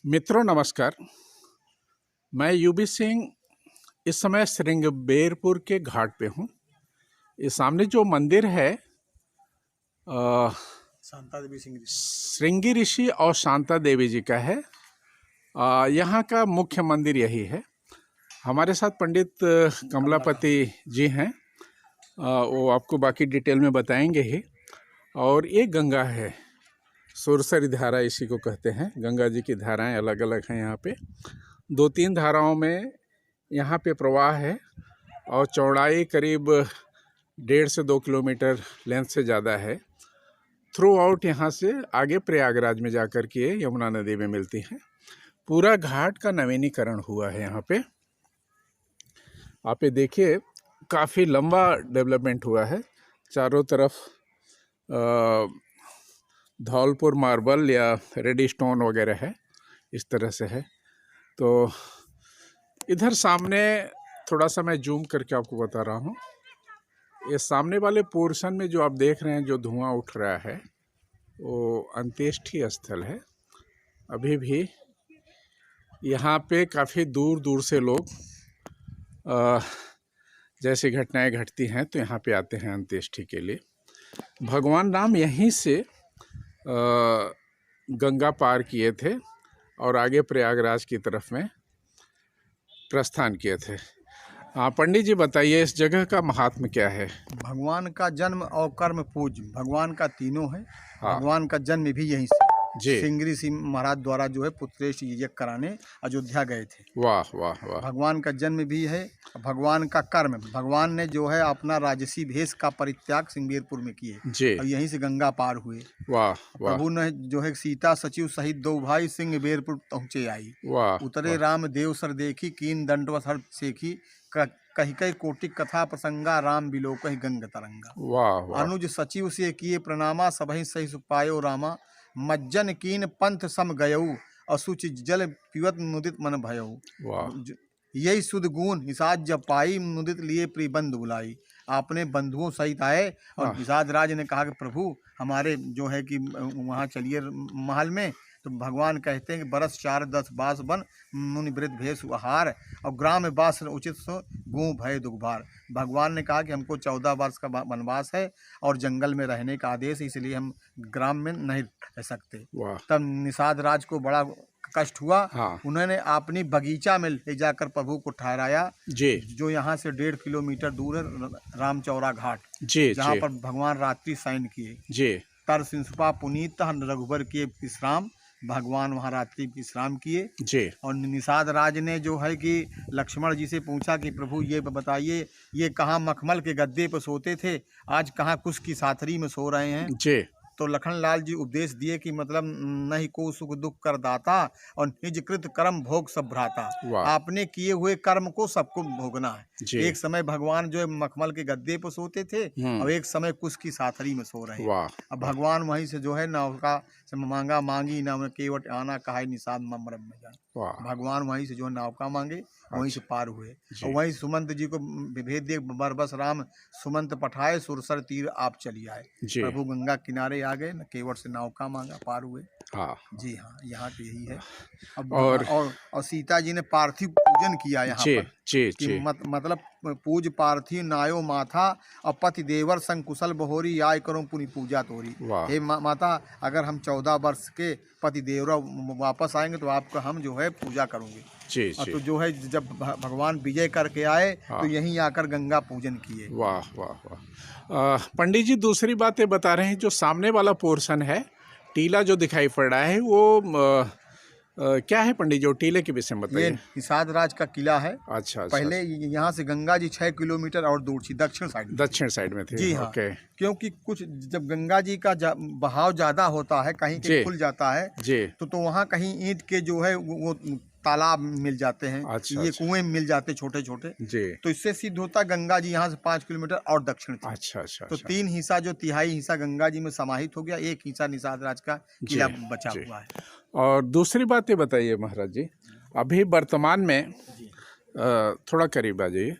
मित्रों नमस्कार। मैं यूबी सिंह इस समय श्रृंगबेरपुर के घाट पे हूँ। ये सामने जो मंदिर है शांता देवी श्रृंगी ऋषि और शांता देवी जी का है। यहाँ का मुख्य मंदिर यही है। हमारे साथ पंडित कमलापति जी हैं। वो आपको बाकी डिटेल में बताएंगे ही। और ये गंगा है, सुरसरी धारा इसी को कहते हैं। गंगा जी की धाराएं अलग अलग हैं यहाँ पे। 2-3 धाराओं में यहाँ पे प्रवाह है और चौड़ाई करीब 1.5 से 2 किलोमीटर लेंथ से ज़्यादा है। थ्रू आउट यहाँ से आगे प्रयागराज में जाकर के यमुना नदी में मिलती हैं। पूरा घाट का नवीनीकरण हुआ है यहाँ पे। आप ये देखिए, काफ़ी लंबा डेवलपमेंट हुआ है। चारों तरफ धौलपुर मार्बल या रेडी स्टोन वगैरह है, इस तरह से है। तो इधर सामने थोड़ा सा मैं जूम करके आपको बता रहा हूँ। ये सामने वाले पोर्शन में जो आप देख रहे हैं, जो धुआं उठ रहा है, वो अंत्येष्टि स्थल है। अभी भी यहाँ पे काफ़ी दूर दूर से लोग जैसी घटनाएं घटती हैं तो यहाँ पे आते हैं अंत्येष्टि के लिए। भगवान राम यहीं से गंगा पार किए थे और आगे प्रयागराज की तरफ में प्रस्थान किए थे। पंडित जी बताइए, इस जगह का महात्म्य क्या है? भगवान का जन्म और कर्म पूज्य, भगवान का तीनों है। हाँ। भगवान का जन्म भी यहीं से जी। श्रृंगी ऋषि महाराज द्वारा जो है पुत्रेश यज्ञ कराने अयोध्या गए थे। वाह वाह वाह। भगवान का जन्म भी है। भगवान का कर्म, भगवान ने जो है अपना राजसी भेष का परित्याग श्रृंगेरपुर में किए जी। और यहीं से गंगा पार हुए। वाह वाह। प्रभु ने जो है सीता सचिव सहित 2 भाई श्रृंगेरपुर पहुँचे आई। वाह। उतरे राम देव सर देखी, कीन दंडवत हर सेखी, कही कही कोटि कथा प्रसंगा, राम बिलोकहि गंग तरंगा। वाह वाह। अनुज सचिव से किए प्रणामा, सबहि सही सुपायो रामा, मज्जन कीन पंथ सम गयऊ, असुचि जल पिवत मुदित मन भयऊ। वाह। यही सुध गुण निषाद जब पाई, मुदित लिए प्रिय बंधु बुलाई। आपने बंधुओं सहित आए और निषाद राज ने कहा कि प्रभु हमारे जो है कि वहाँ चलिए महल में। तो भगवान कहते हैं कि बरस 4 10 बास बन, मुनि वृद्ध भेष आहार, और ग्राम वास उचित सो गो भय दुर्भार। भगवान ने कहा कि हमको 14 वर्ष का वनवास है और जंगल में रहने का आदेश है, इसलिए हम ग्राम में नहीं रह सकते। तब निषाद राज को बड़ा कष्ट हुआ। हाँ। उन्होंने अपनी बगीचा में ले जाकर प्रभु को ठहराया जी। जो यहाँ से 1.5 किलोमीटर दूर है, रामचौरा घाट जी, जहाँ जी। पर भगवान रात्रि शयन किए। जी। तर सिंसुपा पुनीत रघुबर के विश्राम, भगवान वहाँ रात्रि विश्राम किए। जी। और निषाद राज ने जो है कि लक्ष्मण जी से पूछा कि प्रभु ये बताइए, ये कहाँ मखमल के गद्दे पर सोते थे, आज कहाँ कुश की साथरी में सो रहे हैं। जी। तो लखनलाल जी उपदेश दिए कि मतलब नहीं को सुख दुख कर दाता और निज कृत कर्म भोग सब भ्राता। आपने किए हुए कर्म को सबको भोगना है। एक समय भगवान जो है मखमल के गद्दे पर सोते थे और एक समय कुश की साथरी में सो रहे हैं। अब भगवान वहीं से जो है नौका से मांगा मांगी ना केवट आना, कहा निषाद ममरम में जाए। भगवान वहीं से जो नौका मांगे वहीं से पार हुए। और वहीं सुमंत जी को भेद दे, बरबस राम सुमंत पठाए, सुरसर तीर आप चली आए। प्रभु गंगा किनारे आ गए, न केवट से नौका मांगा, पार हुए। हाँ जी हाँ, यहाँ पे यही है। अब और सीता जी ने पार्थिव पूजन किया यहाँ पर कि मतलब पूज पार्थिव नायो माथा, और पति देवर संग कुशल बहोरी, आय करो पुनि पूजा तोरी। हे माता, अगर हम 14 वर्ष के पति देवरा वापस आएंगे तो आपका हम जो है पूजा करूँगे। जी। तो जो है जब भगवान विजय करके आए तो यहीं आकर गंगा पूजन किए। वाह वाह वाह। पंडित जी दूसरी बातें बता रहे हैं, जो सामने वाला पोर्शन है, टीला जो दिखाई पड़ रहा है, वो क्या है पंडित जी? जो टीले के विषय में बताइए। निषाद राज का किला है। अच्छा। पहले यहाँ से गंगा जी 6 किलोमीटर और दूर थी, दक्षिण साइड में थे। जी हाँ। क्योंकि कुछ जब गंगा जी का बहाव ज्यादा होता है, कहीं कहीं खुल जाता है तो वहाँ कहीं ईंट के जो है वो तालाब मिल जाते हैं। अच्छा, ये कुएं मिल जाते छोटे छोटे। तो इससे सिद्ध होता गंगा जी यहाँ से 5 किलोमीटर और दक्षिण थी। अच्छा। तो 3 हिस्सा, जो तिहाई हिस्सा गंगा जी में समाहित हो गया, 1 हिस्सा निषाद राज का किला बचा हुआ है। और दूसरी बात ये बताइए महाराज जी, अभी वर्तमान में थोड़ा करीब आ जाइए।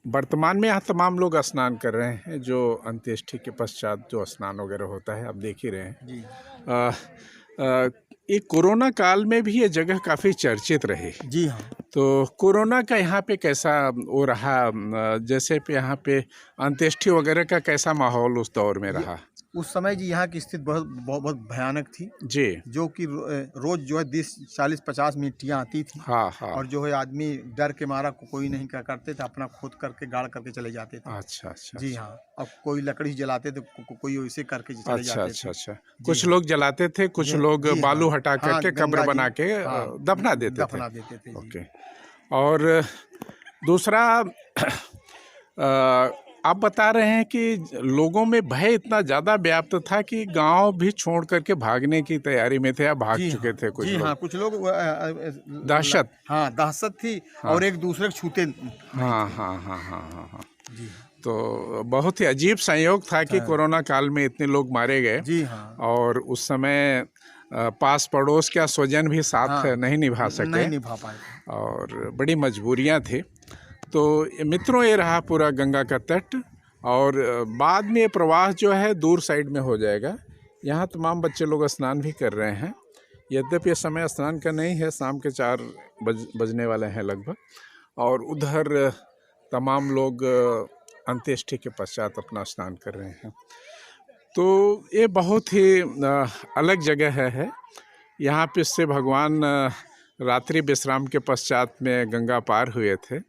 वर्तमान में यहाँ तमाम लोग स्नान कर रहे हैं, जो अंत्येष्टि के पश्चात जो स्नान वगैरह होता है आप देख ही रहे हैं। ये कोरोना काल में भी ये जगह काफ़ी चर्चित रही। जी हाँ। तो कोरोना का यहाँ पे कैसा वो रहा, जैसे पे यहाँ पे अंत्येष्टि वगैरह का कैसा माहौल उस दौर में रहा? उस समय जी यहाँ की स्थिति बहुत बहुत बहुत भयानक थी, जी। जो कि रोज जो है 40-50 मिट्टियाँ आती थी। हाँ हाँ। और जो है आदमी डर के मारा कोई नहीं क्या करते थे, अपना खोद करके गाड़ करके चले जाते थे। अच्छा अच्छा। जी हाँ। अब कोई लकड़ी जलाते थे, कोई वैसे करके चले अच्छा जाते अच्छा थे। अच्छा। जी कुछ हाँ। लोग जलाते थे, कुछ जी लोग जी बालू हाँ। हटा हाँ, करके कब्र गंगा जी। बना के हाँ, दफना देते थे। दफना देते थे जी। ओके। और दूसरा आप बता रहे हैं कि लोगों में भय इतना ज़्यादा व्याप्त था कि गांव भी छोड़ करके भागने की तैयारी में थे या भाग जी चुके हाँ। थे कुछ जी लोग। हाँ, कुछ लोग दहशत। हाँ, दहशत थी। हाँ और एक दूसरे को छूते नहीं हाँ थे। हाँ हाँ हाँ हाँ हाँ। जी हाँ। तो बहुत ही अजीब संयोग था कि हाँ। कोरोना काल में इतने लोग मारे गए। जी हाँ। और उस समय पास पड़ोस का स्वजन भी साथ हाँ, नहीं निभा सके नहीं निभा पाए थे। और बड़ी मजबूरियां थी। तो मित्रों, ये रहा पूरा गंगा का तट। और बाद में ये प्रवाह जो है दूर साइड में हो जाएगा। यहाँ तमाम बच्चे लोग स्नान भी कर रहे हैं। यद्यपि ये समय स्नान का नहीं है, शाम के 4 बजने वाले हैं लगभग। और उधर तमाम लोग अंत्येष्टि के पश्चात अपना स्नान कर रहे हैं। तो ये बहुत ही अलग जगह है। यहाँ पे से भगवान रात्रि विश्राम के पश्चात में गंगा पार हुए थे।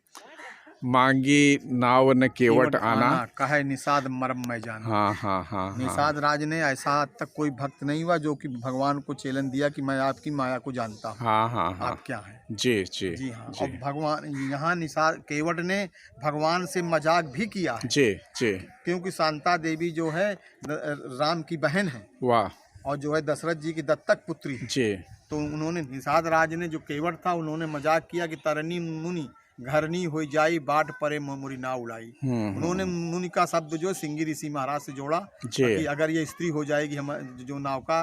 मांगी नाव न केवट आना, कहे निषाद मर्म मैं जाना। हाँ हाँ हाँ हाँ। निषाद राज ने ऐसा आज तक कोई भक्त नहीं हुआ जो कि भगवान को चैलेंज दिया कि मैं आपकी माया को जानता हूँ। हाँ हाँ हाँ। आप क्या हैं? जी जी जी हाँ। जी और भगवान यहाँ निषाद केवट ने भगवान से मजाक भी किया है, जी जी। क्योंकि शांता देवी जो है राम की बहन है वाह। और जो है दशरथ जी की दत्तक पुत्री है। जी। तो उन्होंने निषाद राज ने जो केवट था, उन्होंने मजाक किया कि तरनी मुनि घरनी हो जाई बाट परे मुरी ना उड़ाई। उन्होंने मुनि का शब्द जो सिंगी ऋषि महाराज से जोड़ा कि अगर ये स्त्री हो जाएगी हम जो नौका,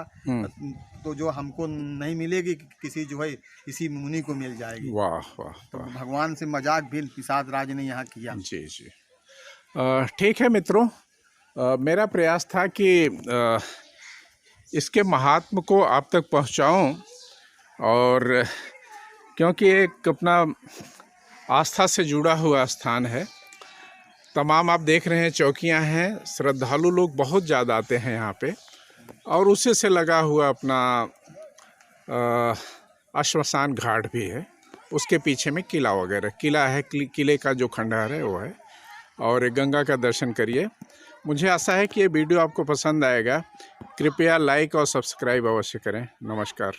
तो जो हमको नहीं मिलेगी, किसी जो है इसी मुनि को मिल जाएगी। वाह वाह। तो भगवान से मजाक भी निषाद राज ने यहाँ किया। जी जी। ठीक है मित्रों, मेरा प्रयास था कि इसके महात्म को आप तक पहुँचाऊँ। और क्योंकि एक अपना आस्था से जुड़ा हुआ स्थान है। तमाम आप देख रहे हैं चौकियां हैं, श्रद्धालु लोग बहुत ज़्यादा आते हैं यहाँ पे। और उसी से लगा हुआ अपना अश्मशान घाट भी है। उसके पीछे में किला वगैरह, किला है, किले का जो खंडहर है वो है। और गंगा का दर्शन करिए। मुझे आशा है कि ये वीडियो आपको पसंद आएगा। कृपया लाइक और सब्सक्राइब अवश्य करें। नमस्कार।